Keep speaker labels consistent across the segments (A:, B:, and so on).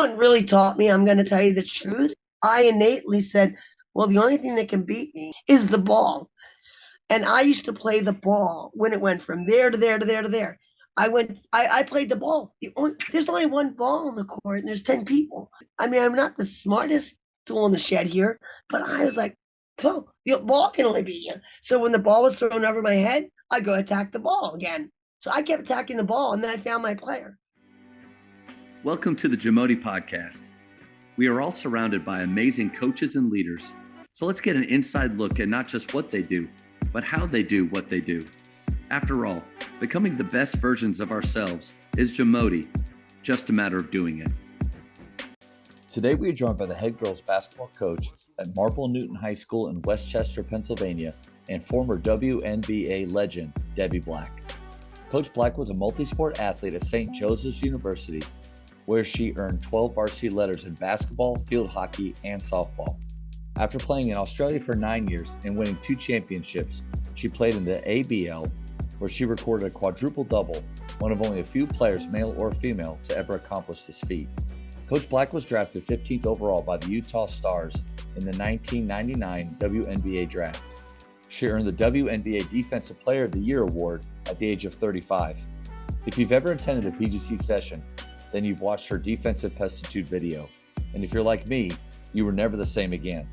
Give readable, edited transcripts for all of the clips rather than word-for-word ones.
A: one really taught me, I'm going to tell you the truth. I innately said, well, the only thing that can beat me is the ball. And I used to play the ball when it went from there to there to there to there. I played the ball. There's only one ball on the court and there's 10 people. I mean, I'm not the smartest tool in the shed here, but I was like, well, the ball can only beat you. So when the ball was thrown over my head, I'd go attack the ball again. So I kept attacking the ball and then I found my player.
B: Welcome to the Jamodi Podcast. We are all surrounded by amazing coaches and leaders. So let's get an inside look at not just what they do, but how they do what they do. After all, becoming the best versions of ourselves is Jamodi, just a matter of doing it.
C: Today we are joined by the head girls basketball coach at Marple Newton High School in Westchester, Pennsylvania, and former WNBA legend, Debbie Black. Coach Black was a multi-sport athlete at St. Joseph's University, where she earned 12 varsity letters in basketball, field hockey, and softball. After playing in Australia for 9 years and winning 2 championships, she played in the ABL, where she recorded a quadruple double, one of only a few players, male or female, to ever accomplish this feat. Coach Black was drafted 15th overall by the Utah Stars in the 1999 WNBA draft. She earned the WNBA Defensive Player of the Year award at the age of 35. If you've ever attended a PGC session, then you've watched her defensive pestitude video. And if you're like me, you were never the same again.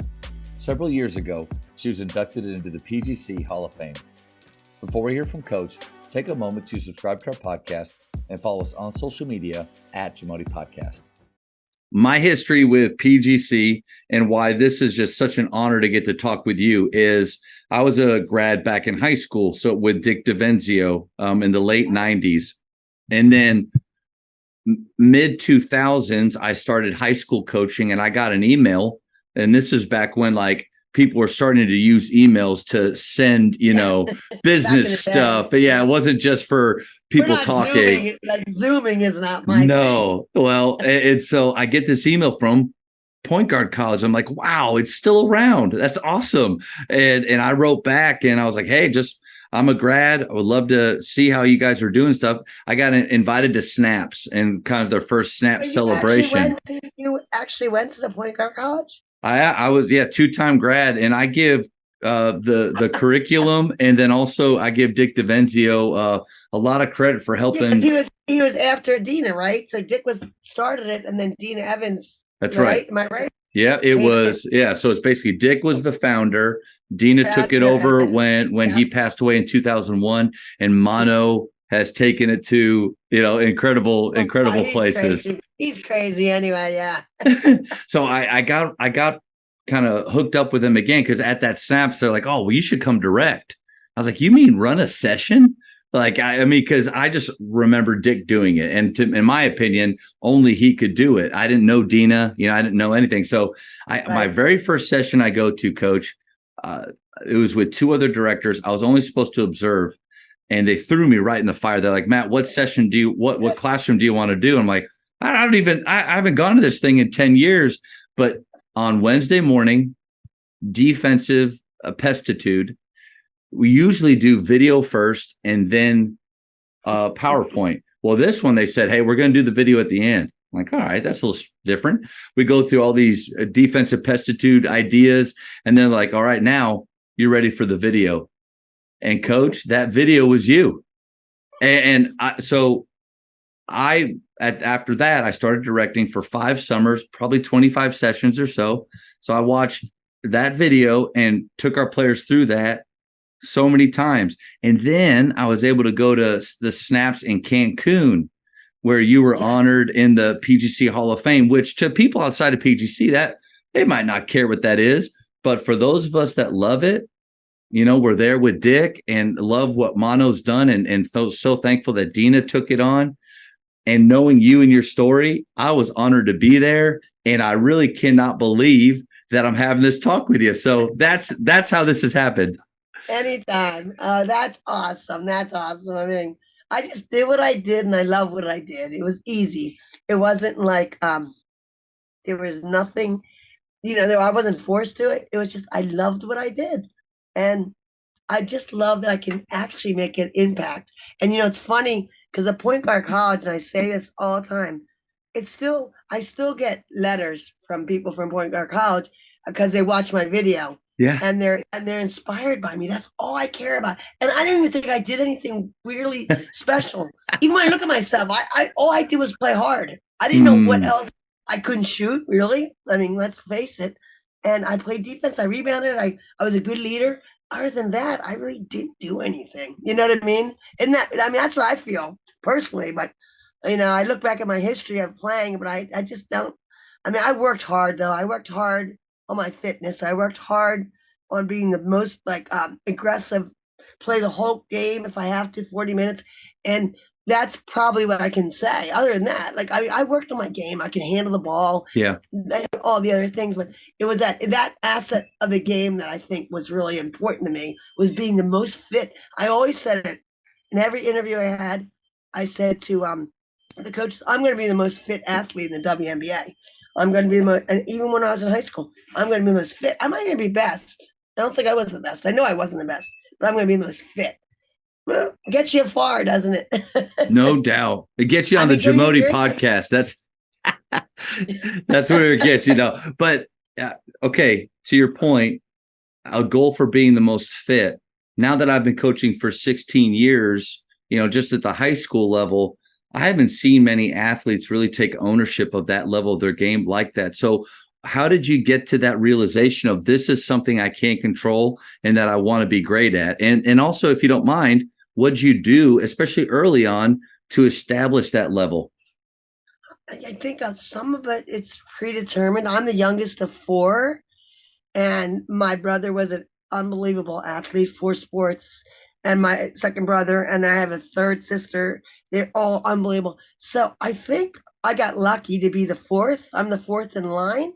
C: Several years ago, she was inducted into the PGC Hall of Fame. Before we hear from Coach, take a moment to subscribe to our podcast and follow us on social media at Jamodi Podcast.
B: My history with PGC and why this is just such an honor to get to talk with you is I was a grad back in high school, so with Dick DeVenzio in the late 90s. And then mid 2000s, I started high school coaching and I got an email. And this is back when like people were starting to use emails to send, business stuff. But yeah, it wasn't just for people talking.
A: Zooming is not my
B: thing. Well, and so I get this email from Point Guard College. I'm like, wow, it's still around. That's awesome. And I wrote back and I was like, hey, I'm a grad. I would love to see how you guys are doing stuff. I got invited to Snaps and kind of their first Snap celebration.
A: You actually went to the Point Guard College?
B: I was, 2-time grad, and I give the curriculum, and then also I give Dick DeVenzio a lot of credit for helping.
A: Yeah, he was after Dina, right? So Dick started it, and then Dina Evans.
B: That's right.
A: Am I right?
B: Yeah, it was. Yeah, so it's basically Dick was the founder. Dina took it over when he passed away in 2001, and Mono has taken it to incredible places.
A: Crazy. He's crazy anyway. Yeah.
B: So I got kind of hooked up with him again because at that Snaps they're like, oh, well, you should come direct. I was like, you mean run a session? Like I mean, because I just remember Dick doing it, and in my opinion, only he could do it. I didn't know Dina. I didn't know anything. So my very first session I go to, Coach. It was with 2 other directors. I was only supposed to observe, and they threw me right in the fire. They're like, Matt, what session what classroom do you want to do? I'm like, I haven't gone to this thing in 10 years. But on Wednesday morning, defensive pestitude, we usually do video first and then PowerPoint. Well, this one, they said, hey, we're going to do the video at the end. I'm like, all right, that's a little different. We go through all these defensive pestitude ideas, and then like, all right, now you're ready for the video. And Coach, that video was you. After that, I started directing for 5 summers, probably 25 sessions or so. So I watched that video and took our players through that so many times. And then I was able to go to the Snaps in Cancun, where you were honored in the PGC Hall of Fame, which to people outside of PGC, that they might not care what that is. But for those of us that love it, we're there with Dick and love what Mono's done and so thankful that Dina took it on. And knowing you and your story, I was honored to be there. And I really cannot believe that I'm having this talk with you. So that's how this has happened.
A: Anytime. That's awesome. That's awesome. I mean, I just did what I did and I love what I did. It was easy. It wasn't like there was nothing, I wasn't forced to it. It was just I loved what I did. And I just love that I can actually make an impact. And it's funny because at Point Guard College, and I say this all the time, I still get letters from people from Point Guard College because they watch my video
B: Yeah.
A: and they're inspired by me. That's all I care about. And I didn't even think I did anything weirdly special. Even when I look at myself, I all I did was play hard. I didn't know what else. I couldn't shoot, really. I mean, let's face it. And I played defense. I rebounded. I was a good leader. Other than that, I really didn't do anything. You know what I mean? And that, I mean, that's what I feel personally. But I look back at my history of playing, but I just don't. I mean, I worked hard though. I worked hard on my fitness. I worked hard on being the most aggressive, play the whole game if I have to, 40 minutes. And that's probably what I can say. Other than that, like I worked on my game. I can handle the ball.
B: Yeah.
A: All the other things, but it was that asset of the game that I think was really important to me, was being the most fit. I always said it in every interview I had. I said to the coaches, I'm going to be the most fit athlete in the WNBA. I'm going to be the most, and even when I was in high school, I'm going to be the most fit. I'm not going to be best. I don't think I was the best. I know I wasn't the best, but I'm going to be the most fit. Well, gets you far, doesn't it?
B: No doubt. It gets you on the Jamodi podcast. That's where it gets, But okay, to your point, a goal for being the most fit. Now that I've been coaching for 16 years, just at the high school level, I haven't seen many athletes really take ownership of that level of their game like that. So how did you get to that realization of this is something I can't control and that I want to be great at? And also, if you don't mind, what'd you do, especially early on, to establish that level?
A: I think on some of it, it's predetermined. I'm the youngest of four, and my brother was an unbelievable athlete, four sports, and my second brother, and I have a third sister. They're all unbelievable. So I think I got lucky to be the fourth. I'm the fourth in line.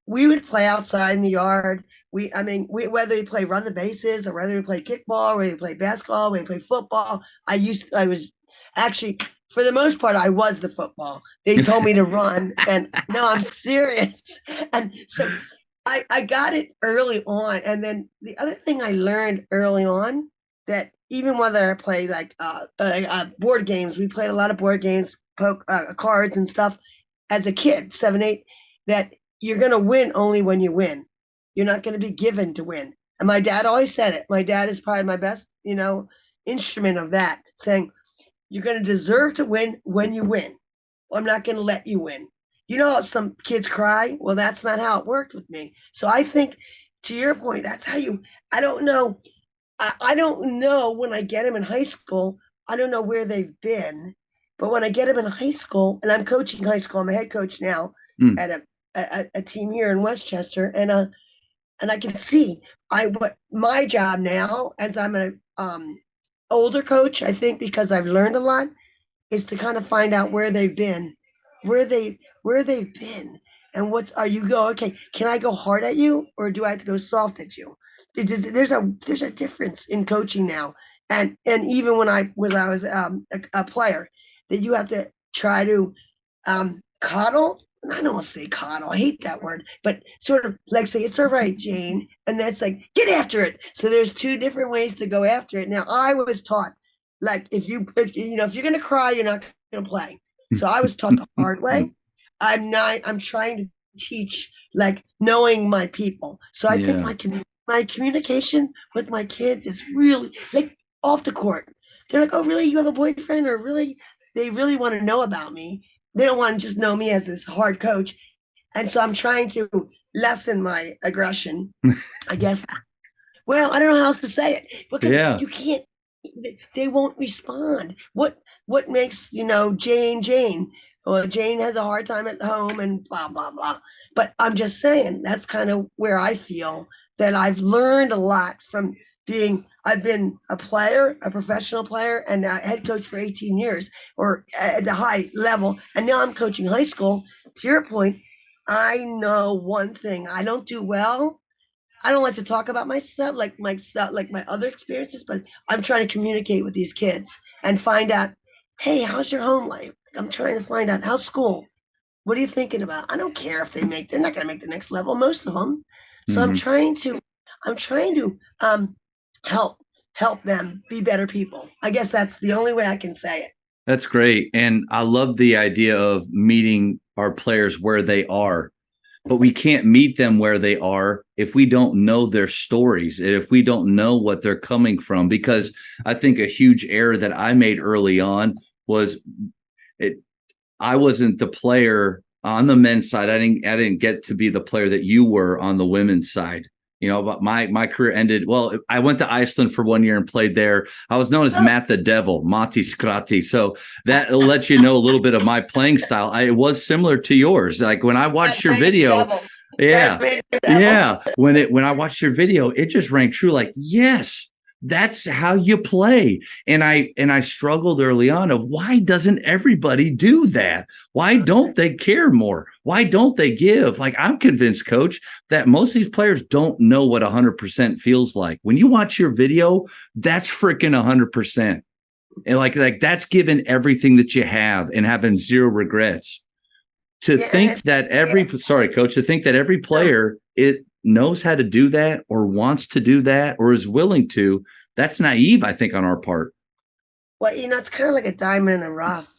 A: We would play outside in the yard. Whether we play run the bases or whether we play kickball, or whether we play basketball, whether we play football. I was actually, for the most part, I was the football. They told me to run, and no, I'm serious. And so I got it early on. And then the other thing I learned early on, that even whether I play board games, we played a lot of board games, cards and stuff as a kid, 7, 8, that you're going to win only when you win. You're not going to be given to win. And my dad always said it. My dad is probably my best, instrument of that, saying, you're going to deserve to win when you win. Well, I'm not going to let you win. You know how some kids cry? Well, that's not how it worked with me. So I think, to your point, that's how I don't know. I don't know when I get them in high school. I don't know where they've been. But when I get them in high school, and I'm coaching high school, I'm a head coach now at a team here in Westchester, and I can see what my job now, as I'm an older coach, I think, because I've learned a lot, is to kind of find out where they've been, where they've been, and okay, can I go hard at you, or do I have to go soft at you? There's a difference in coaching now, and even when I was a player, that you have to try to coddle. I don't want to say coddle. I hate that word, but sort of like say, it's all right, Jane. And that's like, get after it. So there's two different ways to go after it. Now, I was taught, like, if you're going to cry, you're not going to play. So I was taught the hard way. I'm trying to teach, like, knowing my people. So I think my communication with my kids is really, like, off the court. They're like, oh, really? You have a boyfriend? Or really, they really want to know about me. They don't want to just know me as this hard coach. And so I'm trying to lessen my aggression, I guess. Well, I don't know how else to say it, because you can't, they won't respond. What makes, Jane? Well, Jane has a hard time at home and blah, blah, blah. But I'm just saying, that's kind of where I feel that I've learned a lot from I've been a player, a professional player, and a head coach for 18 years, or at the high level. And now I'm coaching high school. To your point, I know one thing. I don't do well. I don't like to talk about myself, like my other experiences, but I'm trying to communicate with these kids and find out, hey, how's your home life? I'm trying to find out, how's school? What are you thinking about? I don't care if they're not going to make the next level, most of them. So I'm trying to help them be better people. I guess that's the only way I can say it.
B: That's great. And I love the idea of meeting our players where they are, but we can't meet them where they are if we don't know their stories and if we don't know what they're coming from. Because I think a huge error that I made early on was I wasn't the player on the men's side. I didn't get to be the player that you were on the women's side. But my career ended. Well, I went to Iceland for 1 year and played there. I was known as Matt the Devil, Mati Skrati. So that'll let you know a little bit of my playing style. It was similar to yours. Like when I watched your video, yeah. When I watched your video, it just rang true. Like, yes, that's how you play. And I struggled early on of why doesn't everybody do that? Why don't they care more? Why don't they give? Like, I'm convinced, coach, that most of these players don't know what 100% feels like. When you watch your video, that's freaking 100%. And like that's giving everything that you have and having zero regrets. To think that every player it knows how to do that or wants to do that or is willing to, that's naive, I think, on our part.
A: Well, it's kind of like a diamond in the rough.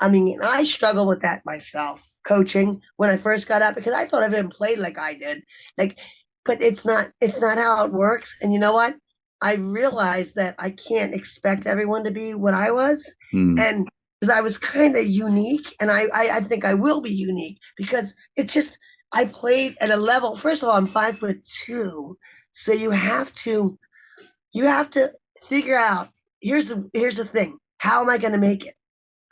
A: I struggle with that myself, coaching when I first got out, because I thought everyone played like I did. But it's not how it works. And you know what? I realized that I can't expect everyone to be what I was. And because I was kind of unique, and I think I will be unique, because it's just, I played at a level. First of all, I'm 5'2", so you have to figure out. Here's the thing: how am I going to make it?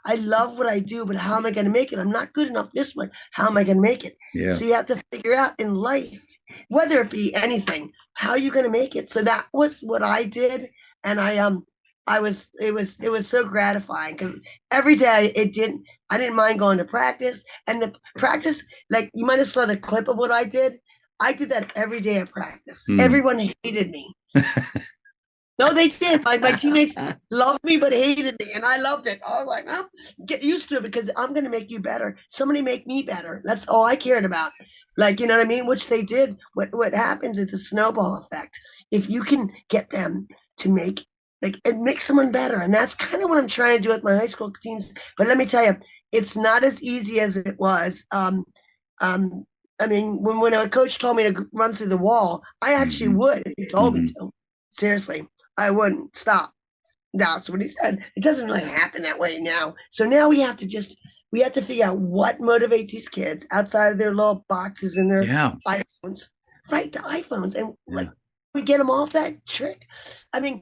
A: I love what I do, but how am I going to make it? I'm not good enough this much. How am I going to make it?
B: Yeah.
A: So you have to figure out in life, whether it be anything, how are you going to make it? So that was what I did, and it was so gratifying, because every day I didn't mind going to practice, and the practice, like you might have saw the clip of what I did that every day at practice. Everyone hated me. No, they did. My teammates loved me but hated me, and I loved it. I was like, get used to it, because I'm going to make you better. Somebody make me better. That's all I cared about. Like, you know what I mean? Which they did. What happens is the snowball effect. If you can get them to make someone better. And that's kind of what I'm trying to do with my high school teams. But let me tell you, it's not as easy as it was. When a coach told me to run through the wall, I actually would if he told me to. Seriously, I wouldn't stop. That's what he said. It doesn't really happen that way now. So now we have to figure out what motivates these kids outside of their little boxes and their iPhones. Right, the iPhones. And we get them off that trick. And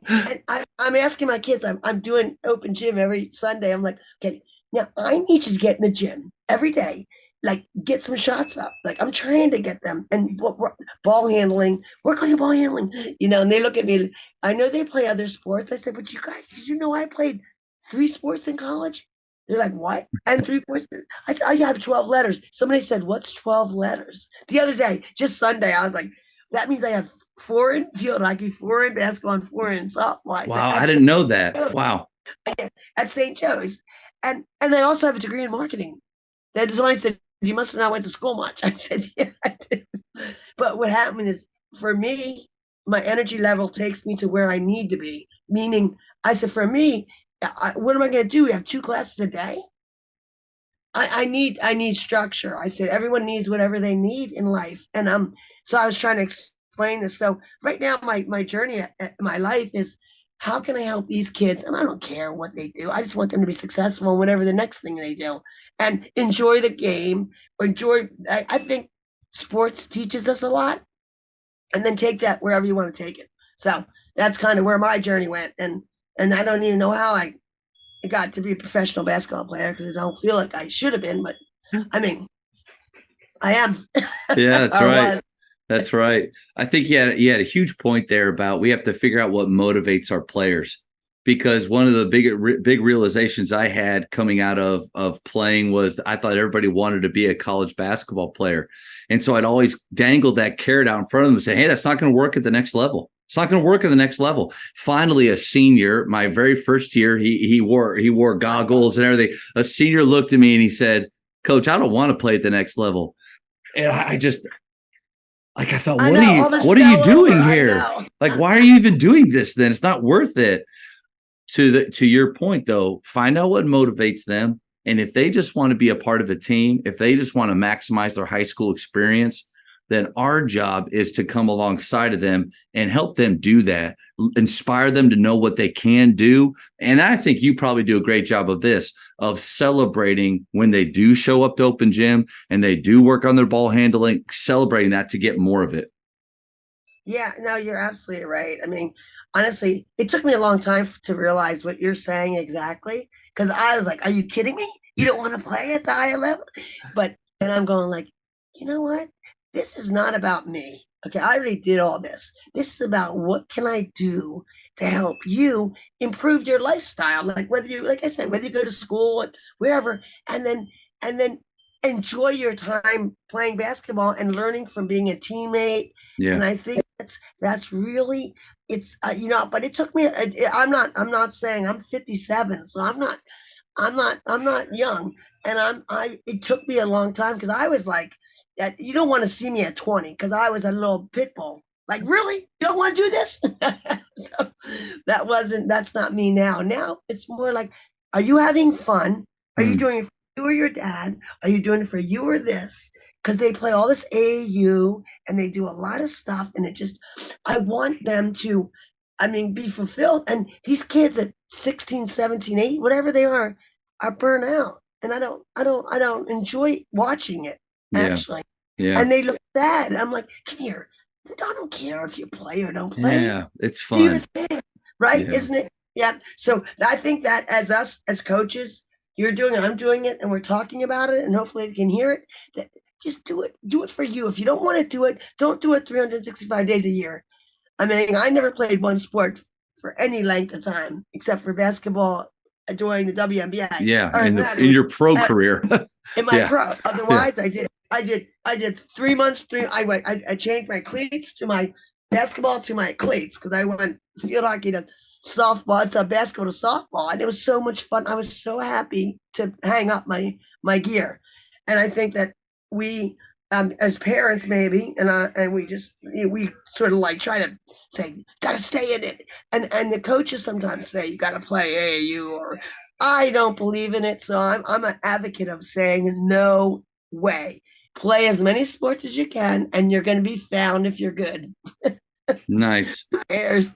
A: I'm asking my kids, I'm doing open gym every Sunday. I'm like, okay, now I need you to get in the gym every day, like get some shots up. Like I'm trying to get them, and ball handling, work on your ball handling, and they look at me. I know they play other sports. I said, but you guys, did you know I played 3 sports in college? They're like, what? And 3 sports? I said, oh, you have 12 letters. Somebody said, what's 12 letters? The other day, just Sunday, I was like, that means I have 4 in field hockey, 4 in basketball, and 4 in softball.
B: Wow, I didn't know that. Wow.
A: At St. Joe's. And I also have a degree in marketing. That's why I said, you must have not went to school much. I said, yeah, I did. But what happened is, for me, my energy level takes me to where I need to be. Meaning, I said, for me, what am I going to do? We have 2 classes a day. I need structure. I said, everyone needs whatever they need in life. And so I was trying to explain this. So right now, my journey at my life is, how can I help these kids? And I don't care what they do. I just want them to be successful in whatever the next thing they do, and enjoy the game. I think sports teaches us a lot, and then take that wherever you want to take it. So that's kind of where my journey went. And I don't even know how I got to be a professional basketball player, because I don't feel like I should have been, but I am.
B: Yeah, that's right. That's right. I think you had a huge point there about we have to figure out what motivates our players, because one of the big realizations I had coming out of playing was I thought everybody wanted to be a college basketball player. And so I'd always dangle that carrot out in front of them and say, hey, that's not going to work at the next level. It's not going to work at the next level. Finally, a senior, my very first year, he wore goggles and everything. A senior looked at me and he said, Coach, I don't want to play at the next level. And I thought, what are you doing here? Like, why are you even doing this then? It's not worth it. to your point though, find out what motivates them. And if they just want to be a part of a team, if they just want to maximize their high school experience, then our job is to come alongside of them and help them do that, inspire them to know what they can do. And I think you probably do a great job of this, of celebrating when they do show up to open gym and they do work on their ball handling, celebrating that to get more of it.
A: Yeah, no, you're absolutely right. I mean, honestly, it took me a long time to realize what you're saying exactly, because I was like, are you kidding me? You don't want to play at the higher level? But then I'm going like, you know what? This is not about me. Okay, I already did all this. This is about what can I do to help you improve your lifestyle. Like whether you, like I said, whether you go to school and wherever, and then enjoy your time playing basketball and learning from being a teammate.
B: Yeah.
A: And I think that's really it's but it took me. I'm not saying I'm 57, so I'm not young, and it took me a long time because I was like, you don't want to see me at 20 because I was a little pit bull. Like, really? You don't want to do this? So that's not me now. Now it's more like, are you having fun? Are you doing it for you or your dad? Are you doing it for you or this? Because they play all this AAU and they do a lot of stuff. And I want them to, I mean, be fulfilled. And these kids at 16, 17, 8, whatever they are burnt out. And I don't enjoy watching it,
B: Yeah.
A: actually.
B: Yeah.
A: And they look sad. I'm like, come here. I don't care if you play or don't play.
B: Yeah. It's
A: Do you
B: fun.
A: understand? Right?
B: Yeah.
A: Isn't it? Yeah. So I think that as coaches, you're doing it, I'm doing it, and we're talking about it, and hopefully they can hear it. That just do it. Do it for you. If you don't want to do it, don't do it 365 days a year. I mean, I never played one sport for any length of time except for basketball during the WNBA.
B: Yeah. In your pro career.
A: In my
B: Yeah.
A: pro. Otherwise, yeah. I did 3 months. I changed my cleats to my basketball to my cleats because I went field hockey to softball to basketball to softball, and it was so much fun. I was so happy to hang up my gear, and I think that we, as parents, maybe, and we sort of like try to say, got to stay in it, and the coaches sometimes say you got to play AAU, or I don't believe in it, so I'm an advocate of saying no way. Play as many sports as you can, and you're going to be found if you're good.
B: Nice.
A: Cares.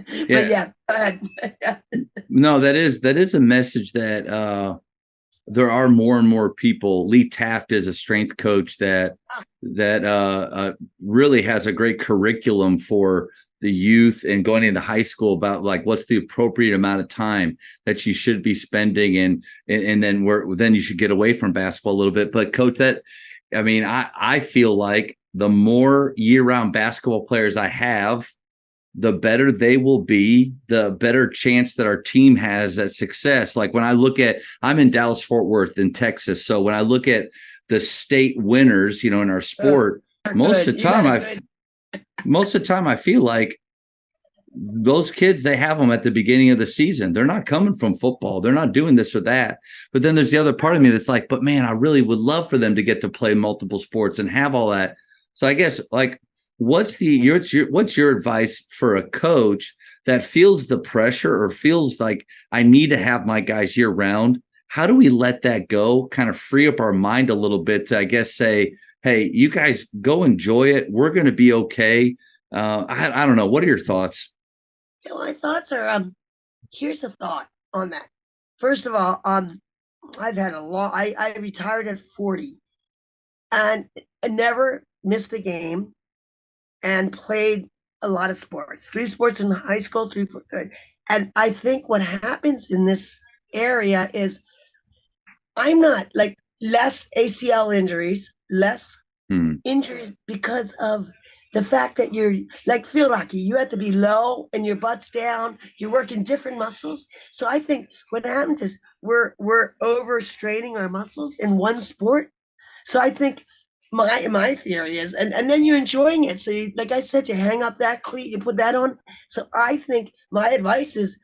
B: Yeah.
A: But yeah, go ahead.
B: No, that is a message that there are more and more people. Lee Taft is a strength coach that really has a great curriculum for the youth and going into high school about like what's the appropriate amount of time that you should be spending, and then you should get away from basketball a little bit. But coach, I feel like the more year-round basketball players I have, the better they will be, the better chance that our team has at success. Like when I'm in Dallas, Fort Worth in Texas. So when I look at the state winners, in our sport, most of the time I feel like those kids, they have them at the beginning of the season. They're not coming from football. They're not doing this or that. But then there's the other part of me that's like, but man, I really would love for them to get to play multiple sports and have all that. So I guess like, what's your advice for a coach that feels the pressure or feels like I need to have my guys year round? How do we let that go, kind of free up our mind a little bit to, I guess, say, hey, you guys go enjoy it. We're going to be okay. I don't know. What are your thoughts?
A: My thoughts are, here's a thought on that. First of all, I've had I retired at 40 and I never missed a game and played a lot of sports, 3 sports in high school, 3. And I think what happens in this area is I'm not like less ACL injuries, less injuries because of the fact that you're like field hockey, you have to be low and your butt's down. You're working different muscles. So I think what happens is we're overstraining our muscles in one sport. So I think my theory is, and then you're enjoying it. So like I said, you hang up that cleat, you put that on. So I think my advice is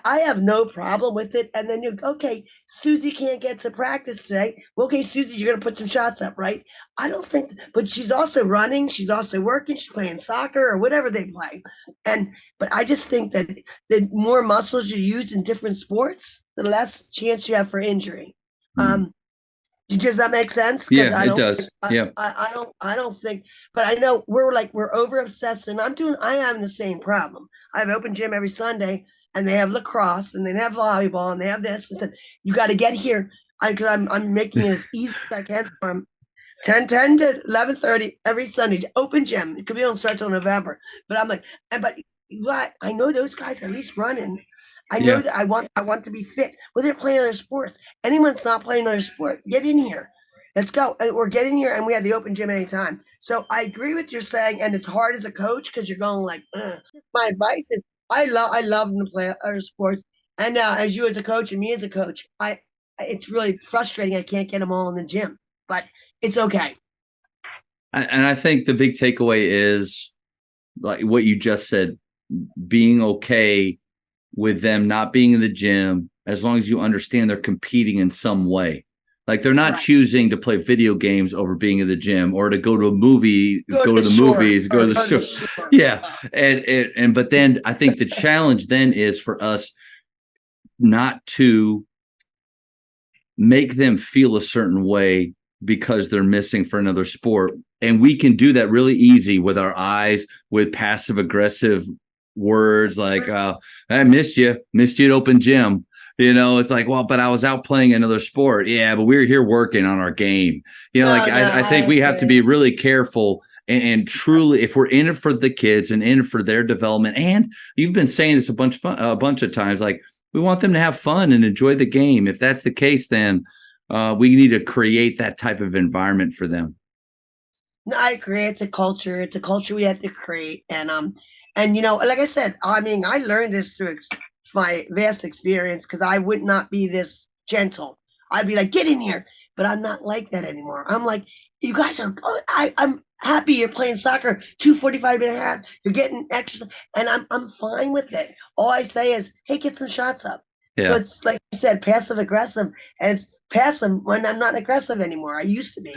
A: I have no problem with it. And then okay, Susie can't get to practice today. Well, okay, Susie, you're going to put some shots up, right? I don't think, but she's also running. She's also working. She's playing soccer or whatever they play. But I just think that the more muscles you use in different sports, the less chance you have for injury.
B: Mm.
A: Does that make sense? Because
B: Yeah, it does. Yeah.
A: I don't think, but I know we're over obsessed, and I'm having the same problem. I have open gym every Sunday, and they have lacrosse, and they have volleyball, and they have this. And said, you got to get here, because I'm making it as easy as I can for them. 10 to 11:30 every Sunday, open gym. It could be don't start till November, but I'm like, but what? I know those guys are at least running. I know
B: Yeah.
A: that I want to be fit. Well, they're playing other sports. Anyone that's not playing another sport, get in here. Let's go. We're getting here, and we have the open gym anytime. So I agree with you're saying, and it's hard as a coach because you're going like, ugh. My advice is I love them to play other sports. And now, as you as a coach and me as a coach, it's really frustrating. I can't get them all in the gym, but it's okay.
B: And I think the big takeaway is like what you just said, being okay with them not being in the gym as long as you understand they're competing in some way. Like they're not choosing to play video games over being in the gym or to go to a movie, go to the movies, go to the show. Yeah. And but then I think the challenge then is for us not to make them feel a certain way because they're missing for another sport. And we can do that really easy with our eyes, with passive aggressive words like, I missed you at open gym. It's like, well, but I was out playing another sport. Yeah, but we were here working on our game. I think we have to be really careful and truly, if we're in it for the kids and in it for their development, and you've been saying this a bunch of times, like we want them to have fun and enjoy the game. If that's the case, then we need to create that type of environment for them.
A: No, I agree. It's a culture. It's a culture we have to create. And like I said, I mean, I learned this through my vast experience because I would not be this gentle. I'd be like, get in here. But I'm not like that anymore. I'm like, you guys are, I'm happy you're playing soccer 2:45 and a half. You're getting exercise. And I'm fine with it. All I say is, hey, get some shots up. Yeah. So it's like you said, passive aggressive. And it's passive when I'm not aggressive anymore. I used to be.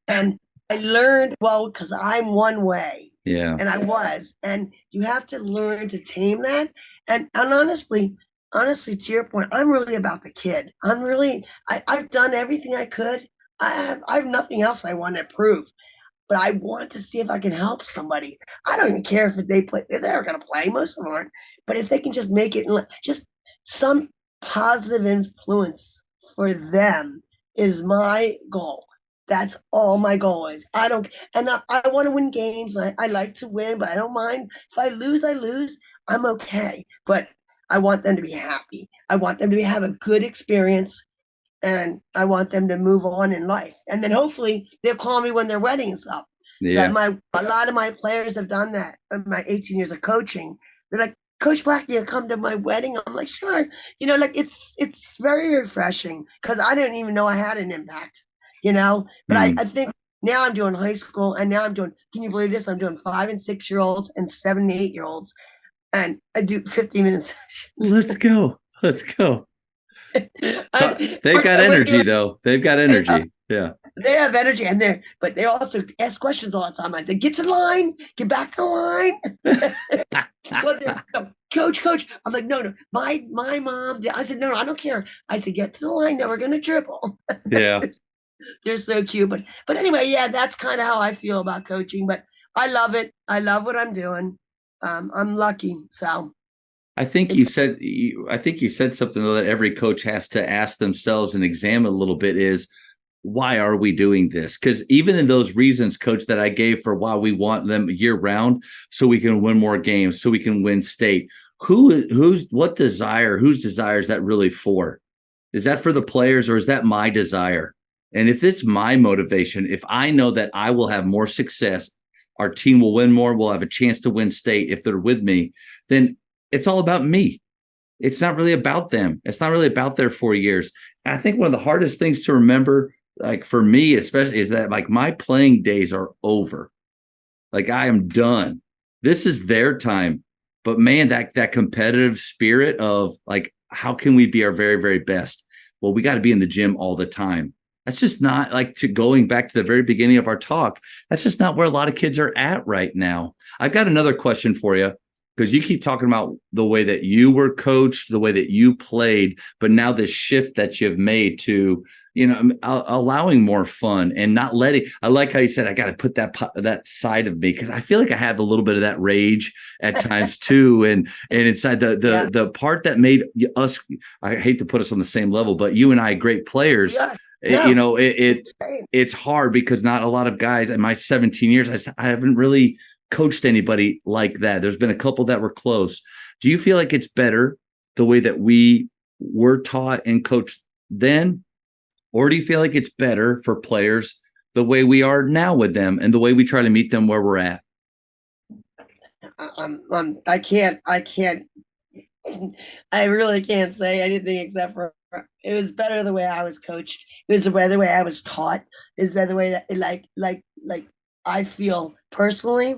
A: And I learned, well, because I'm one way.
B: Yeah.
A: And I was. And you have to learn to tame that. And honestly, to your point, I'm really about the kid. I've done everything I could. I have nothing else I want to prove. But I want to see if I can help somebody. I don't even care if they play. They're going to play. Most of them aren't. But if they can just make it, just some positive influence for them is my goal. That's all my goal is. I want to win games. I like to win, but I don't mind. If I lose, I lose. I'm okay. But I want them to be happy. I want them to have a good experience, and I want them to move on in life. And then hopefully they'll call me when their wedding is up. Yeah. So a lot of my players have done that in my 18 years of coaching. They're like, Coach Black, you come to my wedding? I'm like, sure. It's very refreshing because I didn't even know I had an impact. But I think now I'm doing high school, and now can you believe this? I'm doing 5 and 6 year olds and 7 and 8 year olds. And I do 15-minute sessions.
B: Let's go. They've got energy though. They've got energy. Yeah.
A: They have energy but they also ask questions all the time. I say, get to the line, get back to the line. Coach. I'm like, no. My mom did. I said, no, I don't care. I said, get to the line. Now we're going to dribble.
B: Yeah.
A: They're so cute. But anyway, yeah, that's kind of how I feel about coaching. But I love it. I love what I'm doing. I'm lucky. So
B: I think you said something though that every coach has to ask themselves and examine a little bit is, why are we doing this? Because even in those reasons, Coach, that I gave for why we want them year round, so we can win more games, so we can win state. Whose desire is that really for? Is that for the players, or is that my desire? And if it's my motivation, if I know that I will have more success, our team will win more, we'll have a chance to win state if they're with me, then it's all about me. It's not really about them. It's not really about their 4 years. And I think one of the hardest things to remember, like for me especially, is that like my playing days are over. Like I am done. This is their time. But man, that competitive spirit of like, how can we be our very, very best? Well, we got to be in the gym all the time. That's just not like, to going back to the very beginning of our talk. That's just not where a lot of kids are at right now. I've got another question for you, because you keep talking about the way that you were coached, the way that you played, but now this shift that you've made to, allowing more fun and not letting. I like how you said, I got to put that side of me, because I feel like I have a little bit of that rage at times too, and inside the part that made us. I hate to put us on the same level, but you and I, great players.
A: Yeah.
B: No. It's hard, because not a lot of guys in my 17 years, I haven't really coached anybody like that. There's been a couple that were close. Do you feel like it's better the way that we were taught and coached then? Or do you feel like it's better for players the way we are now with them and the way we try to meet them where we're at?
A: I really can't say anything except for it was better the way I was coached. It was the better way I was taught. It was the better way that like I feel personally.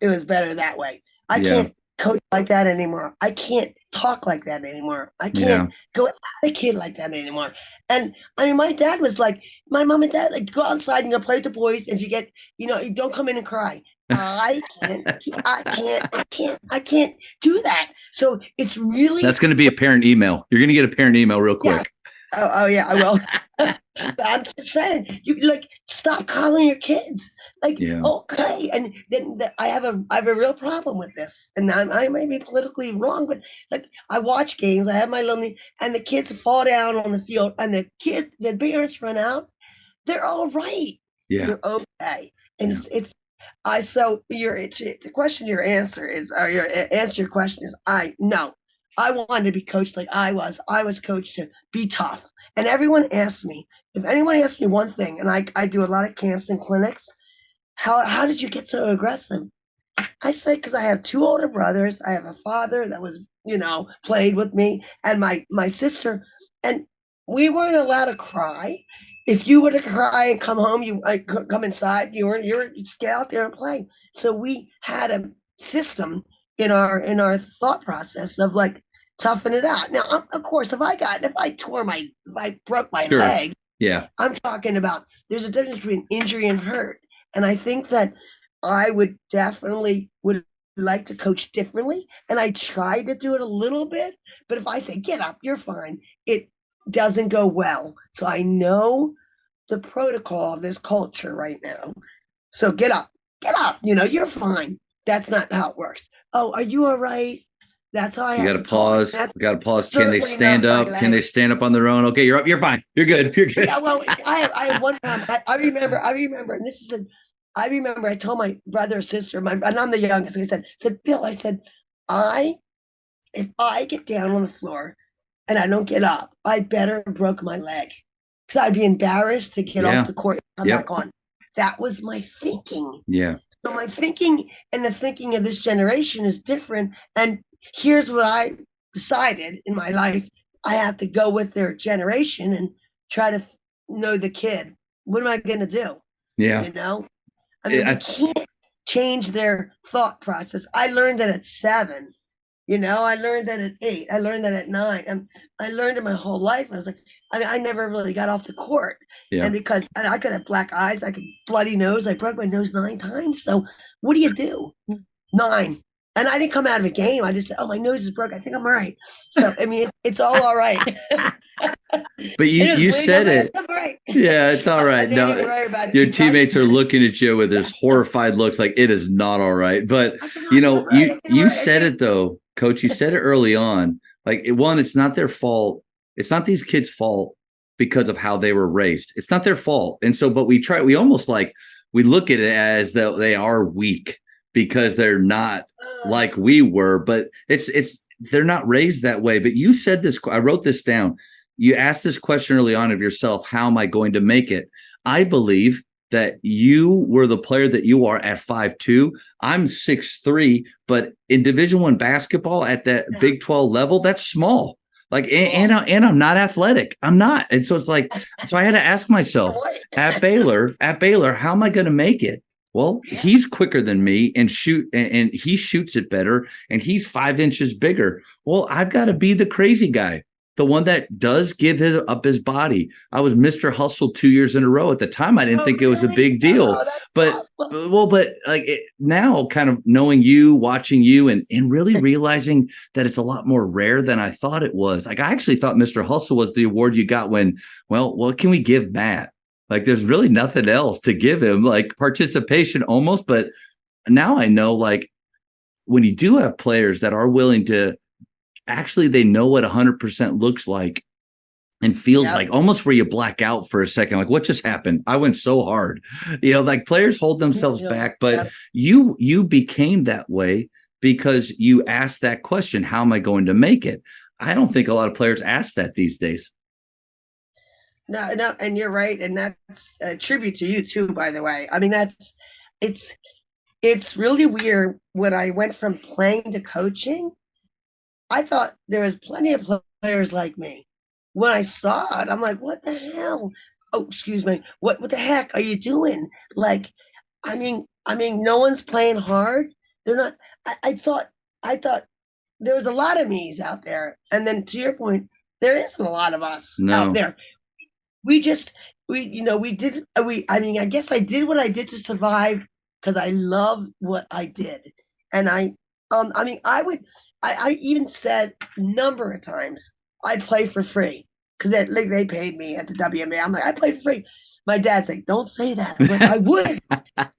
A: It was better that way. I can't coach like that anymore. I can't talk like that anymore. I can't go at a kid like that anymore. And I mean, my dad was like, my mom and dad, like, go outside and go play with the boys. If you get, you don't come in and cry. I can't do that. So it's really.
B: That's going to be a parent email. You're going to get a parent email real quick.
A: Yeah. Oh yeah, I will. I'm just saying, you stop calling your kids. Okay, and then I have a real problem with this, and I may be politically wrong, but I watch games, I have my lonely, and the kids fall down on the field, and the parents run out. They're all right.
B: Yeah,
A: they're okay, and it's. So the question, your answer is, or your answer your question is, no. I wanted to be coached like I was. I was coached to be tough. And if anyone asks me one thing, and I do a lot of camps and clinics, how did you get so aggressive? I say, because I have two older brothers. I have a father that was, played with me, and my sister, and we weren't allowed to cry. If you were to cry and come home, come inside, you were just get out there and play. So we had a system in our thought process of toughen it out. Now, of course, if I broke my leg, I'm talking about, there's a difference between injury and hurt. And I think that I would like to coach differently. And I try to do it a little bit, but if I say, get up, you're fine, it doesn't go well. So I know the protocol of this culture right now. So get up, you're fine. That's not how it works. Oh, are you all right? That's how I
B: got to pause. We got to pause. Can they stand up? Can they stand up on their own? Okay, you're up. You're fine. You're good. You're good.
A: Yeah, well, I have one time. I remember, and this is I remember I told my brother or sister, and I'm the youngest. I said, Bill, if I get down on the floor and I don't get up, I better broke my leg, because I'd be embarrassed to get off the court and come back on. That was my thinking.
B: Yeah.
A: So my thinking and the thinking of this generation is different. And here's what I decided in my life. I have to go with their generation and try to know the kid. What am I going to do?
B: Yeah.
A: I mean, I can't change their thought process. I learned that at 7. I learned that at 8. I learned that at 9. And I learned it my whole life. I was like, I never really got off the court. Yeah. And because I could have black eyes, I could bloody nose. I broke my nose 9 times. So what do you do? 9. And I didn't come out of a game. I just said, oh, my nose is broke. I think I'm all right. So, I mean, it's all right.
B: But you said it.
A: Right.
B: Yeah, it's all right. No, your teammates are looking at you with this horrified looks like it is not all right. But, you said it, though, Coach. You said it early on. It's not their fault. It's not these kids' fault because of how they were raised. It's not their fault. And so, but we almost we look at it as though they are weak because they're not like we were, but they're not raised that way. But you said this, I wrote this down. You asked this question early on of yourself, how am I going to make it? I believe that you were the player that you are at 5'2". I'm 6'3", but in Division I basketball at that Big 12 level, that's small. And I'm not athletic. I'm not. And so it's so I had to ask myself at Baylor, how am I going to make it? Well,
A: Yeah.
B: he's quicker than me and he shoots it better and he's 5 inches bigger. Well, I've got to be the crazy guy, the one that does up his body. I was Mr. Hustle 2 years in a row. At the time, I didn't
A: Oh,
B: think it was a
A: really?
B: big deal.
A: Oh, that's
B: But
A: awesome.
B: but like now, kind of knowing you, watching you, and really realizing that it's a lot more rare than I thought it was. Like I actually thought Mr. Hustle was the award you got when, well, what can we give Matt? Like there's really nothing else to give him, like participation almost. But now I know, like when you do have players that are willing to actually, they know what 100% looks like and feels
A: Yep.
B: like, almost where you black out for a second. Like what just happened? I went so hard, like players hold themselves
A: Yep.
B: back, but you became that way because you asked that question, how am I going to make it? I don't think a lot of players ask that these days.
A: No, and you're right, and that's a tribute to you too, by the way. I mean, it's it's really weird. When I went from playing to coaching, I thought there was plenty of players like me. When I saw it, I'm like, what the hell? Oh, excuse me. What the heck are you doing? Like, I mean, no one's playing hard. They're not. I thought there was a lot of me's out there, and then to your point, there isn't a lot of us out
B: No.
A: there. We just we did we I mean, I guess I did what I did to survive because I love what I did. And I mean, I even said a number of times I'd play for free because they paid me at the WNBA. I'm like, I play for free. My dad's like, don't say that. I'm like, I would.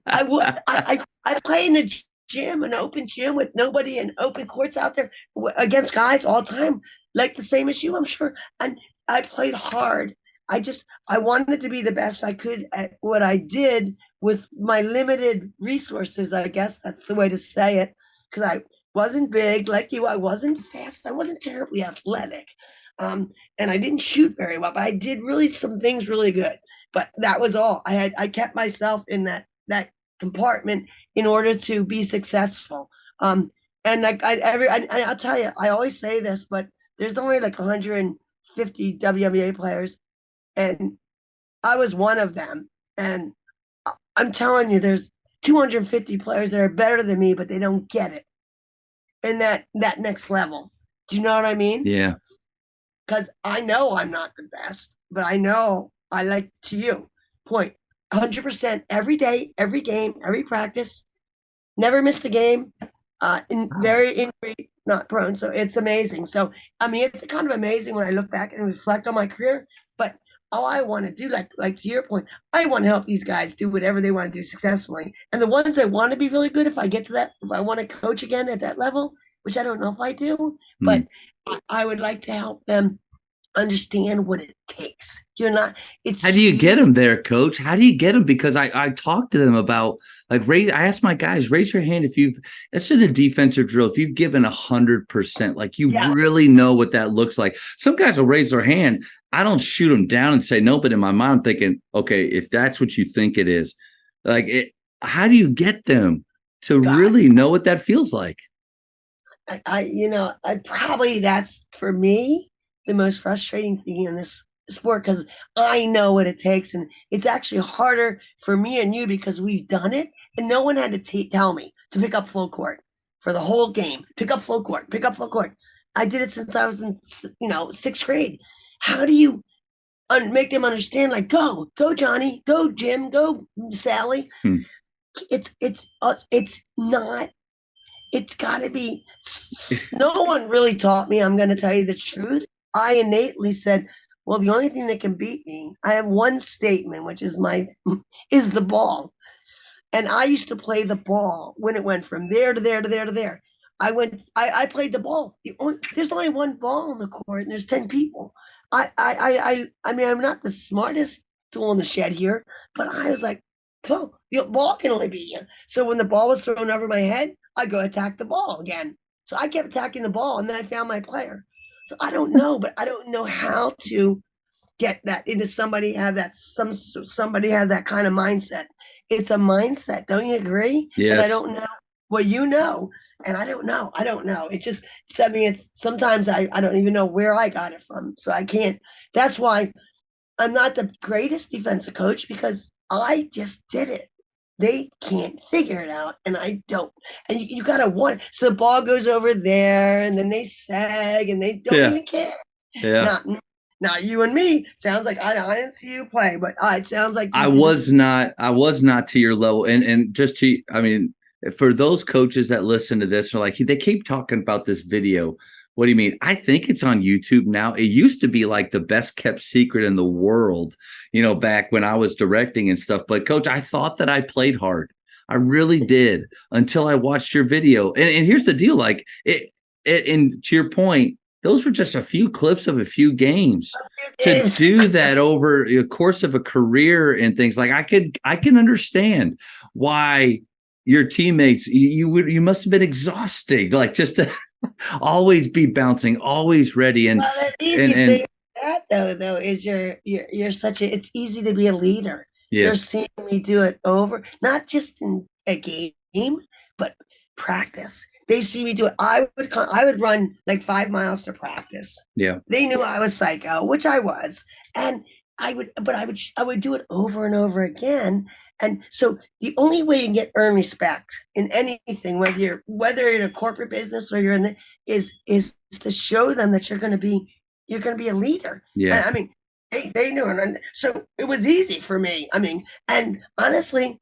A: I would. I play in the gym, an open gym with nobody, and open courts out there against guys all the time, like the same as you, I'm sure. And I played hard. I wanted to be the best I could at what I did with my limited resources. I guess that's the way to say it, because I wasn't big like you. I wasn't fast. I wasn't terribly athletic, and I didn't shoot very well. But I did really some things really good. But that was all. I kept myself in that compartment in order to be successful. And like I'll tell you, I always say this, but there's only like 150 WNBA players, and I was one of them. And I'm telling you, there's 250 players that are better than me, but they don't get it in that next level. Do you know what I mean?
B: Yeah.
A: Because I know I'm not the best, but I know I like to you. Point 100% every day, every game, every practice. Never missed a game. Very injury not prone, so it's amazing. So I mean, it's kind of amazing when I look back and reflect on my career. But all I want to do, like to your point, I want to help these guys do whatever they want to do successfully. And the ones that want to be really good, if I get to that, if I want to coach again at that level, which I don't know if I do,
B: Mm.
A: but I would like to help them understand what it takes. You're not. It's
B: How do you get
A: speed.
B: them there, coach? How do you get them? Because I talked to them about, like, I asked my guys, raise your hand if you've, it's in a defensive drill, if you've given 100%, like you
A: Yeah.
B: really know what that looks like. Some guys will raise their hand. I don't shoot them down and say no, but in my mind, I'm thinking, okay, if that's what you think it is, like, how do you get them to
A: God,
B: really know what that feels like?
A: I probably that's for me the most frustrating thing in this sport because I know what it takes, and it's actually harder for me and you because we've done it, and no one had to tell me to pick up full court for the whole game. Pick up full court. Pick up full court. I did it since I was in sixth grade. How do you make them understand? Like, go, Johnny, go, Jim, go, Sally.
B: Hmm.
A: It's not. It's got to be. No one really taught me. I'm going to tell you the truth. I innately said, "Well, the only thing that can beat me, I have one statement, which is is the ball." And I used to play the ball when it went from there to there to there to there. I played the ball. There's only one ball on the court, and there's 10 people. I mean, I'm not the smartest tool in the shed here, but I was like, oh, the ball can only beat you. So when the ball was thrown over my head, I go attack the ball again. So I kept attacking the ball, and then I found my player. So I don't know, but I don't know how to get that into somebody have that somebody have that kind of mindset. It's a mindset, don't you agree? And I
B: Yes.
A: don't know. Well, you know, and I don't know. I don't know. It just, I mean, it's sometimes I don't even know where I got it from. So I can't. That's why I'm not the greatest defensive coach because I just did it. they can't figure it out, and I don't. And you gotta want. So the ball goes over there, and then they sag, and they don't
B: Yeah.
A: even care.
B: Yeah.
A: Not you and me. Sounds like I didn't see you play, but it sounds like
B: I
A: you do
B: was
A: this.
B: not I was not to your level. And just to, I mean, for those coaches that listen to this are like, they keep talking about this video. What do you mean? I think it's on YouTube now. It used to be like the best kept secret in the world, back when I was directing and stuff. But coach, I thought that I played hard. I really did until I watched your video. And here's the deal, like and to your point, those were just a few clips of a few games. To
A: Games.
B: do that over the course of a career and things, like I can understand why your teammates, you must have been exhausting, like just to always be bouncing, always ready. And
A: Well, the easy
B: and
A: thing with that though is you're such a. It's easy to be a leader. They're
B: yes,
A: seeing me do it over, not just in a game, but practice. They see me do it. I would run like 5 miles to practice.
B: yeah,
A: They knew I was psycho, which I was, and I would do it over and over again. And so the only way you can get earn respect in anything, whether you're in a corporate business or you're in is to show them that you're going to be a leader.
B: yeah.
A: I mean, they knew, and so it was easy for me. I mean, and honestly,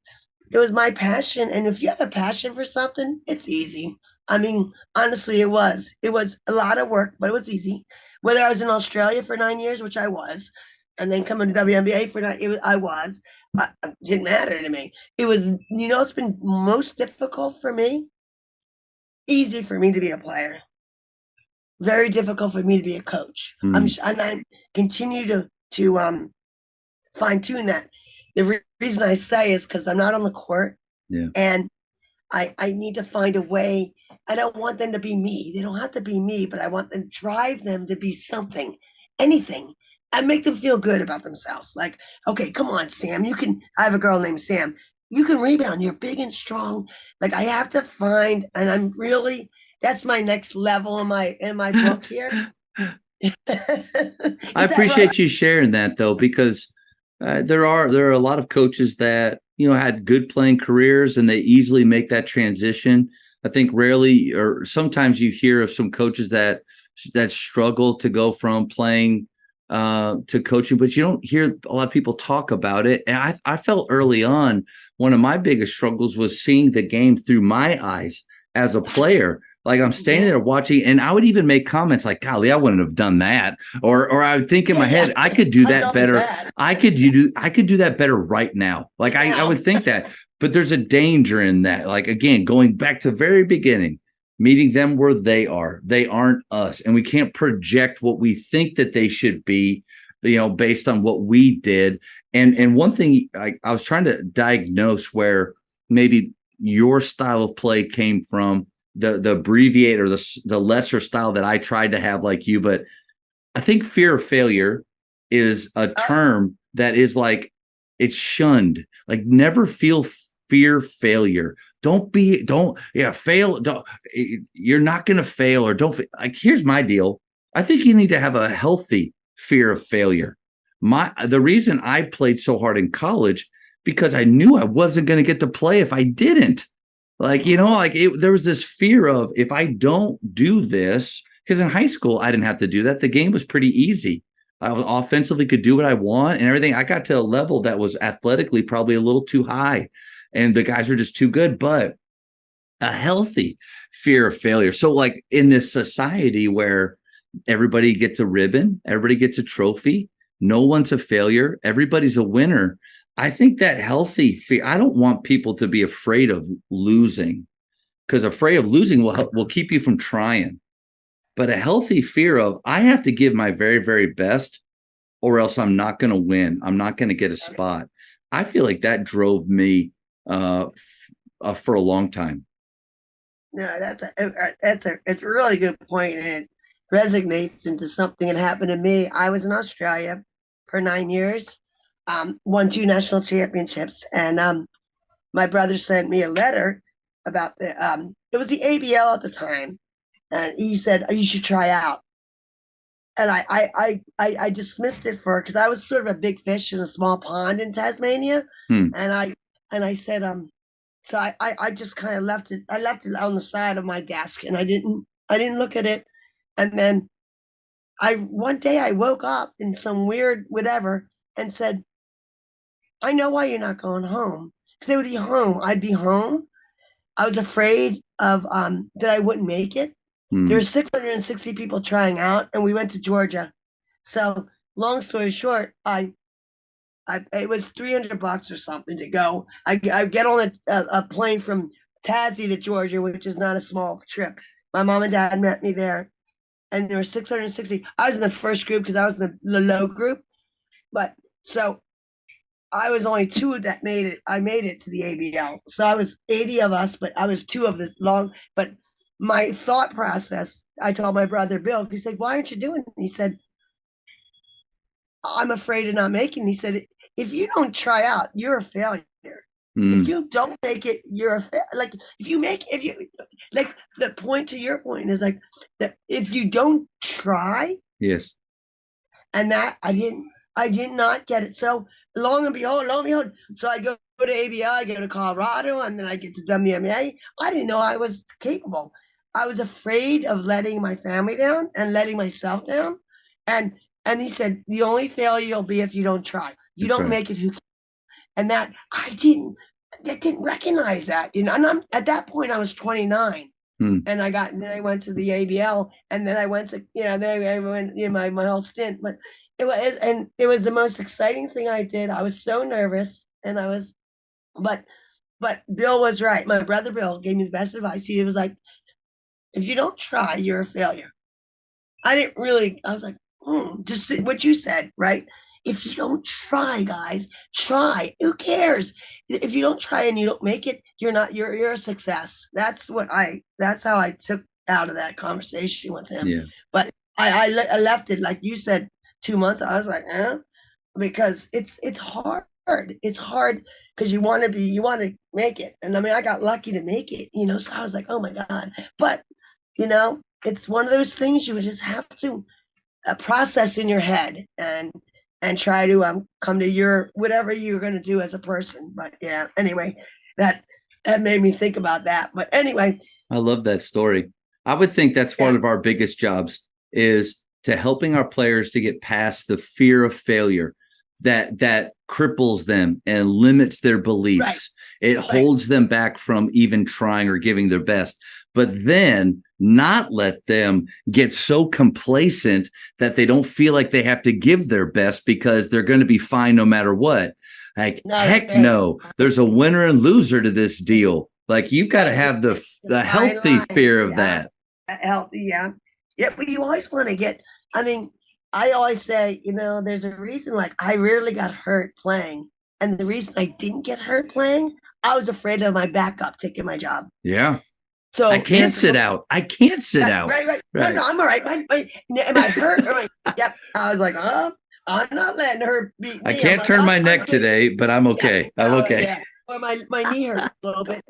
A: it was my passion. And if you have a passion for something, it's easy. I mean, honestly, it was. It was a lot of work, but it was easy. Whether I was in Australia for 9 years, which I was, and then coming to WNBA for I was. It didn't matter to me. It was, it's been most difficult for me. Easy for me to be a player. Very difficult for me to be a coach.
B: Mm,
A: And I continue to fine tune that. The reason I say is because I'm not on the court,
B: yeah.
A: and I need to find a way. I don't want them to be me. They don't have to be me, but I want to drive them to be something, anything, and make them feel good about themselves. Like, okay, come on, Sam, you can. I have a girl named Sam. You can rebound. You're big and strong. Like I have to find, and I'm really. That's my next level in my book here. Is
B: I
A: that right?
B: appreciate you sharing that though, because there are a lot of coaches that had good playing careers and they easily make that transition. I think rarely or sometimes you hear of some coaches that struggle to go from playing to coaching, but you don't hear a lot of people talk about it. And I felt early on one of my biggest struggles was seeing the game through my eyes as a
A: Yes.
B: player. Like I'm standing there watching, and I would even make comments like, "Golly, I wouldn't have done that," or I would think in
A: Yeah,
B: my head, "I could do
A: how
B: that
A: dumb is
B: better.
A: that?
B: I could do that better right now." Like I
A: Now,
B: would think that, but there's a danger in that. Like again, going back to the very beginning, meeting them where they are. They aren't us, and we can't project what we think that they should be, based on what we did. And one thing I was trying to diagnose where maybe your style of play came from the abbreviate or the lesser style that I tried to have like you. But I think fear of failure is a term that is like it's shunned. Like never feel fear failure. Fail. You're not going to fail or don't like, here's my deal. I think you need to have a healthy fear of failure. The reason I played so hard in college because I knew I wasn't going to get to play if I didn't. Like, there was this fear of if I don't do this, because in high school, I didn't have to do that. The game was pretty easy. I offensively could do what I want and everything. I got to a level that was athletically probably a little too high and the guys were just too good, but a healthy fear of failure. So like in this society where everybody gets a ribbon, everybody gets a trophy, no one's a failure, everybody's a winner. I think that healthy fear, I don't want people to be afraid of losing because afraid of losing will keep you from trying. But a healthy fear of I have to give my very, very best or else I'm not going to win. I'm not going to get a spot. I feel like that drove me for a long time.
A: no, it's a really good point, and it resonates into something that happened to me. I was in Australia for 9 years, won 2 national championships, and my brother sent me a letter about the it was the ABL at the time, and he said you should try out. And I dismissed it because I was sort of a big fish in a small pond in Tasmania,
B: Hmm.
A: and and I said, so I just kind of left it. I left it on the side of my desk, and I didn't look at it. And then one day I woke up in some weird whatever and said, I know why you're not going home. Because they would be home. I'd be home. I was afraid of that I wouldn't make it. There were 660 people trying out, and we went to Georgia. So long story short, it was $300 or something to go. I get on a plane from Tadsy to Georgia, which is not a small trip. My mom and dad met me there, and there were 660. I was in the first group because I was in the low group, but so I was only two that made it. I made it to the ABL. So I was 80 of us, but I was two of the long. But my thought process, I told my brother Bill, he said, why aren't you doing it? He said, I'm afraid of not making it. He said, if you don't try out, you're a failure. If you don't make it, you're a like. If you like, the point to your point is like that if you don't try,
B: yes,
A: and that I did not get it. So lo and behold, so I go to ABL, I go to Colorado, and then I get to WNBA. I didn't know I was capable. I was afraid of letting my family down and letting myself down. And he said, the only failure you'll be if you don't try. You
B: That's
A: don't
B: right.
A: make it. And that I didn't recognize that. And at that point I was 29. And then I went to the ABL, and then I went to, then I went, my whole stint. But it was the most exciting thing I did. I was so nervous, and but Bill was right. My brother Bill gave me the best advice. He was like, if you don't try, you're a failure. I was like, just what you said, right? If you don't try, guys, try. Who cares? If you don't try and you don't make it, you're a success. That's how I took out of that conversation with him.
B: Yeah.
A: But I left it, like you said, 2 months. I was like, because it's hard. It's hard because you want to make it. And I mean, I got lucky to make it, so I was like, oh my God. But, it's one of those things you would just have to process in your head and try to come to your whatever you're going to do as a person. But yeah, anyway, that made me think about that. But anyway,
B: I love that story. I would think that's one of our biggest jobs is to helping our players to get past the fear of failure that cripples them and limits their beliefs. Right. It holds them back from even trying or giving their best, but then not let them get so complacent that they don't feel like they have to give their best because they're going to be fine no matter what. Like, no, there's a winner and loser to this deal. Like, you've got to have the healthy fear of that.
A: Healthy, yeah. Yeah, but you always want to get, I always say, there's a reason, like, I rarely got hurt playing. And the reason I didn't get hurt playing, I was afraid of my backup taking my job.
B: Yeah.
A: So
B: I can't sit out. I can't sit out.
A: Right. No, I'm all right. Am I hurt? Yep. I was like, I'm not letting her beat me.
B: I can't turn my neck today, but I'm okay. I'm okay.
A: Yeah. Or my knee hurt a little bit.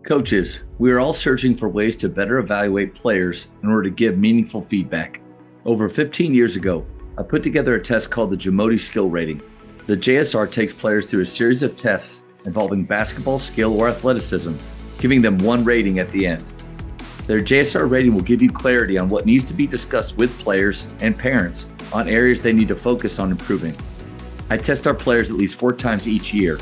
C: Coaches, we are all searching for ways to better evaluate players in order to give meaningful feedback. Over 15 years ago, I put together a test called the Jamodi Skill Rating. The JSR takes players through a series of tests involving basketball skill or athleticism, giving them one rating at the end. Their JSR rating will give you clarity on what needs to be discussed with players and parents on areas they need to focus on improving. I test our players at least 4 times each year.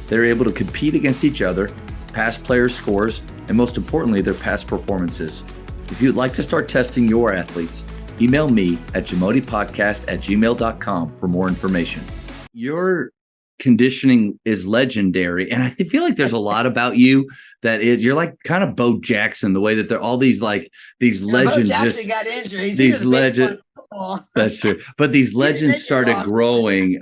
C: They're able to compete against each other, past players' scores, and most importantly, their past performances. If you'd like to start testing your athletes, email me at jamodipodcast@gmail.com for more information.
B: Your conditioning is legendary, and I feel like there's a lot about you that you're like kind of Bo Jackson, the way that they're all these legends.
A: Bo Jackson got injuries.
B: These legends. That's true. But these legends started growing,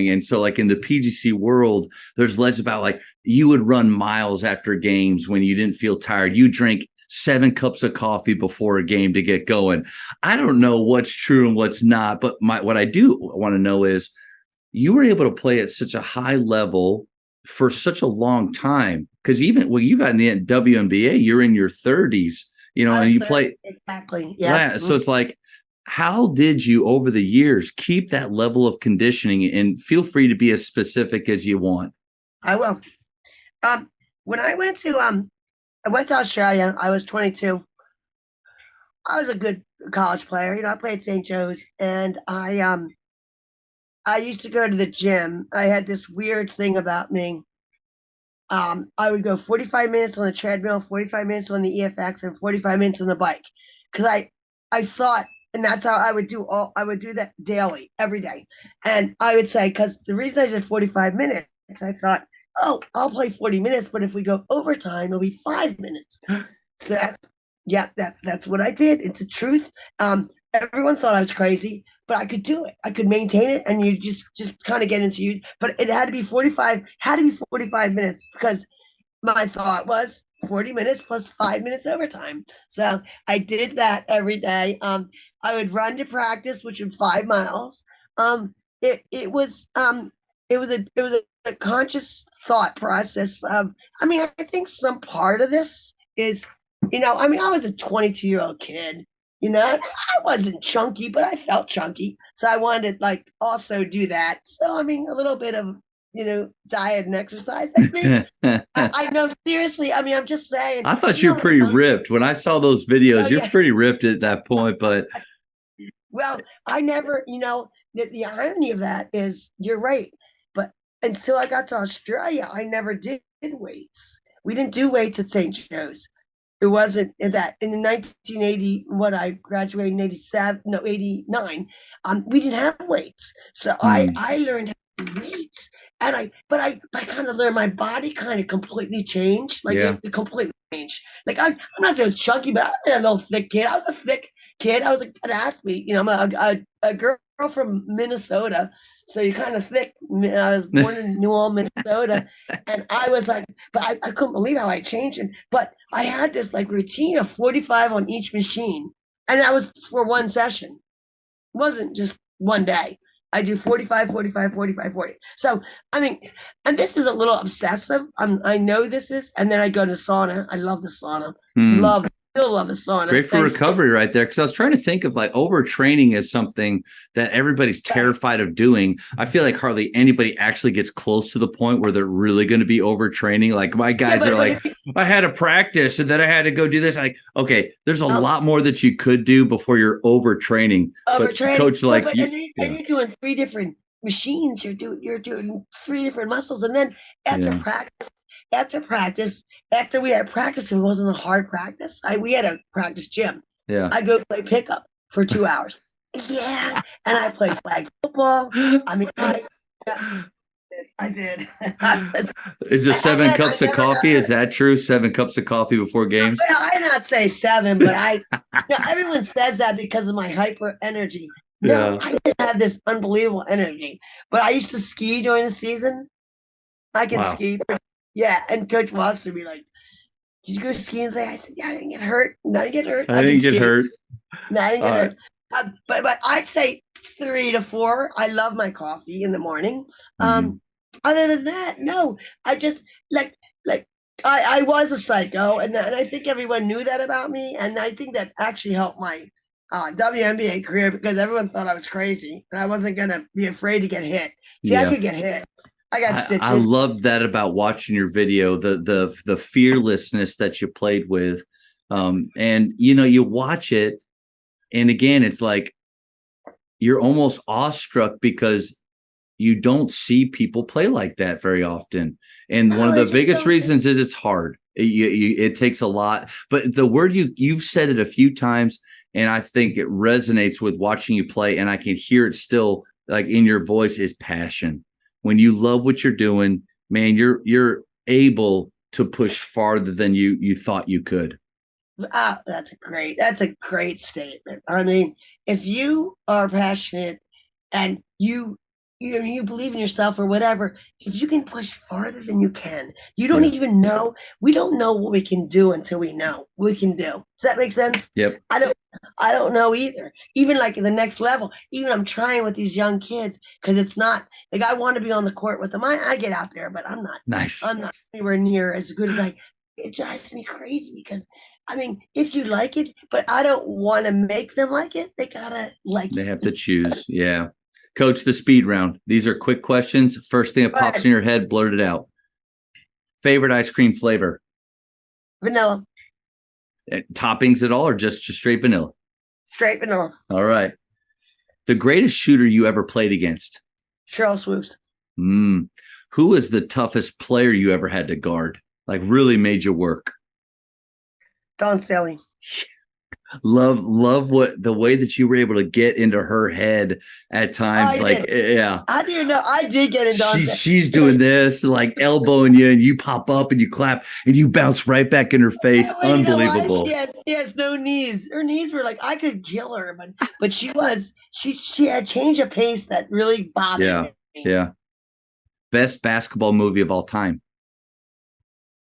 B: and so like in the PGC world, there's legends about like you would run miles after games when you didn't feel tired. You drink 7 cups of coffee before a game to get going. I don't know what's true and what's not, but what I do want to know is you were able to play at such a high level for such a long time. Because even when you got in the WNBA, you're in your 30s, and you play
A: exactly. Yeah.
B: So it's like, how did you over the years keep that level of conditioning? And feel free to be as specific as you want.
A: I will. Um, when I went to Australia. I was 22. I was a good college player. I played St. Joe's, and I used to go to the gym. I had this weird thing about me. I would go 45 minutes on the treadmill, 45 minutes on the EFX, and 45 minutes on the bike. Because I thought, and that's how I would do that daily, every day. And I would say, because the reason I did 45 minutes, I thought, oh, I'll play 40 minutes, but if we go overtime, it'll be 5 minutes. So that's what I did. It's the truth. Everyone thought I was crazy, but I could do it. I could maintain it, and you just kind of get into you. But it had to be 45 minutes because my thought was 40 minutes plus 5 minutes overtime. So I did that every day. I would run to practice, which was 5 miles. It was a conscious thought process of. I mean, I think some part of this is, I was a 22-year-old kid. I wasn't chunky, but I felt chunky. So I wanted to also do that. So I mean, a little bit of diet and exercise. I think. I know, seriously. I mean, I'm just saying.
B: I thought you were pretty ripped when I saw those videos.
A: Oh,
B: You're
A: yeah.
B: pretty ripped at that point, but
A: Well, I never. The irony of that is you're right, but until I got to Australia, I never did weights. We didn't do weights at St. Joe's. It wasn't in the 1980, what I graduated in 87, no, 89. We didn't have weights. So I learned how to do weights. And I kind of learned my body kind of completely changed. It completely changed. I'm not saying I was chunky, but I was a little thick kid. I was a thick kid. I was an athlete. I'm a girl from Minnesota, so you're kind of thick. I was born in New Ulm, Minnesota, and I was but I couldn't believe how I changed. But I had this routine of 45 on each machine, and that was for one session. It wasn't just one day. I do 45, 45, 45, 40. So, I mean, and this is a little obsessive. I know this is, and then I go to sauna. I love the sauna. Still love the sauna.
B: Great for recovery right there. Because I was trying to think of overtraining is something that everybody's terrified of doing. I feel like hardly anybody actually gets close to the point where they're really going to be overtraining. Like my guys are I had to practice and then I had to go do this. Okay, there's a lot more that you could do before you're overtraining. But coach,
A: you're doing 3 different machines. You're doing 3 different muscles, and then after practice, after we had practice, it wasn't a hard practice. We had a practice gym.
B: Yeah.
A: I go play pickup for 2 hours. Yeah. And I played flag football. I mean, I did.
B: Is it 7 cups of coffee? Is that true? 7 cups of coffee before games?
A: Well, I not say 7, but everyone says that because of my hyper energy. No, I just have this unbelievable energy. But I used to ski during the season. I can ski. Yeah, and Coach Watts would be like, "Did you go skiing today?" I said, "Yeah, I didn't get hurt. No, I didn't get hurt.
B: I didn't get hurt.
A: No, I didn't get hurt." But I'd say 3 to 4. I love my coffee in the morning. Other than that, no. I just I was a psycho, and I think everyone knew that about me, and I think that actually helped my WNBA career because everyone thought I was crazy, and I wasn't gonna be afraid to get hit. See, I could get hit. I got stitches.
B: I love that about watching your video, the fearlessness that you played with. And you watch it, and again, it's like you're almost awestruck because you don't see people play like that very often. And one of the biggest reasons is it's hard. It takes a lot. But the word you've said it a few times, and I think it resonates with watching you play, and I can hear it still in your voice, is passion. When you love what you're doing, man, you're able to push farther than you thought you could.
A: That's a great statement. I mean, if you are passionate and you believe in yourself or whatever, if you can push farther than you can, you don't even know. We don't know what we can do until we know what we can do. Does that make sense?
B: Yep.
A: I don't know either. Even the next level, even I'm trying with these young kids because it's not I want to be on the court with them. I get out there, but I'm not.
B: Nice.
A: I'm not anywhere near as good as it drives me crazy because I mean, if you like it, but I don't want to make them like it. They gotta like it.
B: They have to choose. Yeah. Coach, the speed round. These are quick questions. First thing that pops in your head, blurt it out. Favorite ice cream flavor?
A: Vanilla.
B: Toppings at all or just straight vanilla?
A: Straight vanilla.
B: All right. The greatest shooter you ever played against?
A: Cheryl Swoops.
B: Who was the toughest player you ever had to guard? Like really made you work?
A: Don Stelly.
B: Love what the way that you were able to get into her head at times. Yeah.
A: How do you know? I did get into Don Stelly.
B: She's doing this, like elbowing you, and you pop up and you clap and you bounce right back in her face. Unbelievable.
A: She has no knees. Her knees were like, I could kill her, but she had change of pace that really bothered me.
B: Yeah. Best basketball movie of all time.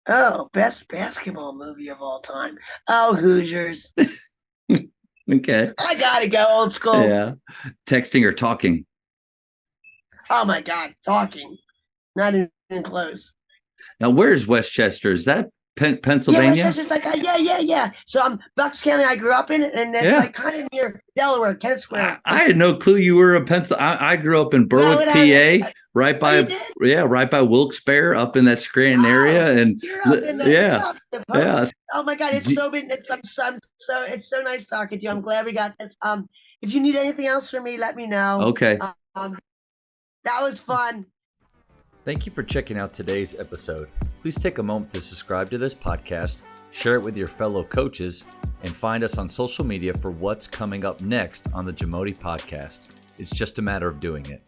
A: Oh, best basketball movie of all time. Oh, Hoosiers.
B: Okay.
A: I gotta go old school.
B: Yeah. Texting or talking?
A: Oh my God, talking. Not even close.
B: Now, where's Westchester? Is that Pennsylvania?
A: Yeah, Westchester's like, yeah. So I'm Bucks County. I grew up in it, and that's like kind of near Delaware, Kennett Square.
B: I had no clue you were a I grew up in Berwick, PA, right by Wilkes-Barre, up in that Scranton area, and yeah.
A: Oh my God, it's so nice talking to you. I'm glad we got this. If you need anything else from me, let me know.
B: Okay.
A: That was fun.
C: Thank you for checking out today's episode. Please take a moment to subscribe to this podcast, share it with your fellow coaches, and find us on social media for what's coming up next on the Jamodi Podcast. It's just a matter of doing it.